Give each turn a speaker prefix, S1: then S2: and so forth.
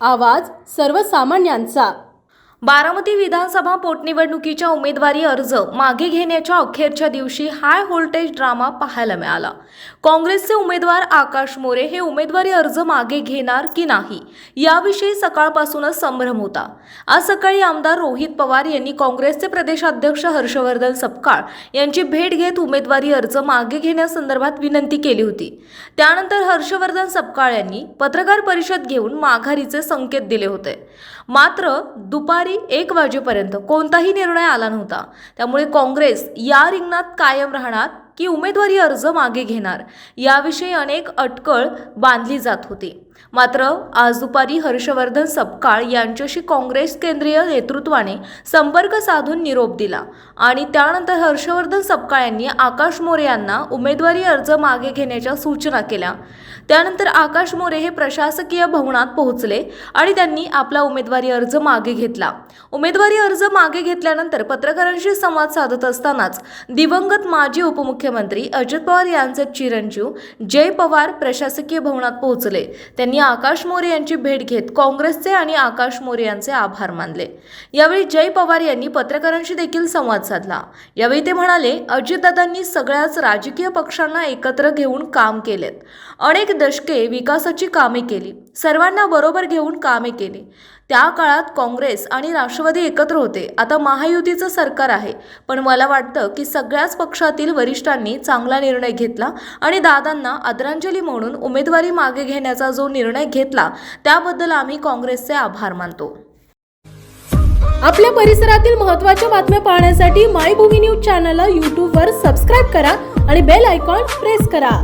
S1: आवाज सर्वसामान्यांचा।
S2: बारामती विधानसभा पोटनिवडणुकीच्या उमेदवारी अर्ज मागे घेण्याच्या अखेरच्या दिवशी हाय व्होल्टेज ड्रामा पाहायला मिळाला। काँग्रेसचे उमेदवार आकाश मोरे हे उमेदवारी अर्ज मागे घेणार की नाही याविषयी सकाळपासूनच संभ्रम होता। आज सकाळी आमदार रोहित पवार यांनी काँग्रेसचे प्रदेशाध्यक्ष हर्षवर्धन सपकाळ यांची भेट घेत उमेदवारी अर्ज मागे घेण्यासंदर्भात विनंती केली होती। त्यानंतर हर्षवर्धन सपकाळ यांनी पत्रकार परिषद घेऊन माघारीचे संकेत दिले होते। मात्र दुपारी 1 वाजेपर्यंत कोणताही निर्णय आला नव्हता। त्यामुळे काँग्रेस या रिंगणात कायम राहणार की उमेदवारी अर्ज मागे घेणार याविषयी अनेक अटकळ बांधली जात होती। मात्र आज दुपारी हर्षवर्धन सपकाळ यांच्याशी काँग्रेस केंद्रीय नेतृत्वाने संपर्क साधून निरोप दिला आणि त्यानंतर हर्षवर्धन सपकाळ यांनी आकाश मोरे यांना उमेदवारी अर्ज मागे घेण्याच्या सूचना केल्या। त्यानंतर आकाश मोरे हे प्रशासकीय भवनात पोहोचले आणि त्यांनी आपला उमेदवारी अर्ज मागे घेतला। उमेदवारी अर्ज मागे घेतल्यानंतर पत्रकारांशी संवाद साधत असतानाच दिवंगत माजी उपमुख्यमंत्री अजित पवार यांचे चिरंजीव जय पवार प्रशासकीय भवनात पोहोचले। त्यांनी आकाश मोरे यांची भेट घेत काँग्रेसचे आणि आकाश मोरे यांचे आभार मानले। यावेळी जय पवार यांनी पत्रकारांशी देखील संवाद साधला। यावेळी ते म्हणाले, अजितदादांनी सगळ्याच राजकीय पक्षांना एकत्र घेऊन काम केलेत। अनेक दशके विकासाची कामे केली, सर्वांना बरोबर घेऊन कामे केली। त्या काळात काँग्रेस आणि राष्ट्रवादी एकत्र होते। आता महायुतीचं सरकार आहे, पण मला वाटतं की सगळ्याच पक्षातील वरिष्ठांनी चांगला निर्णय घेतला आणि दादांना आदरांजली म्हणून उमेदवारी मागे घेण्याचा जो निर्णय घेतला त्याबद्दल आम्ही काँग्रेसचे आभार मानतो।
S1: आपल्या परिसरातील महत्त्वाच्या बातम्या पाहण्यासाठी मायभूमी न्यूज चॅनलला YouTube वर सबस्क्राइब करा आणि बेल आयकॉन प्रेस करा।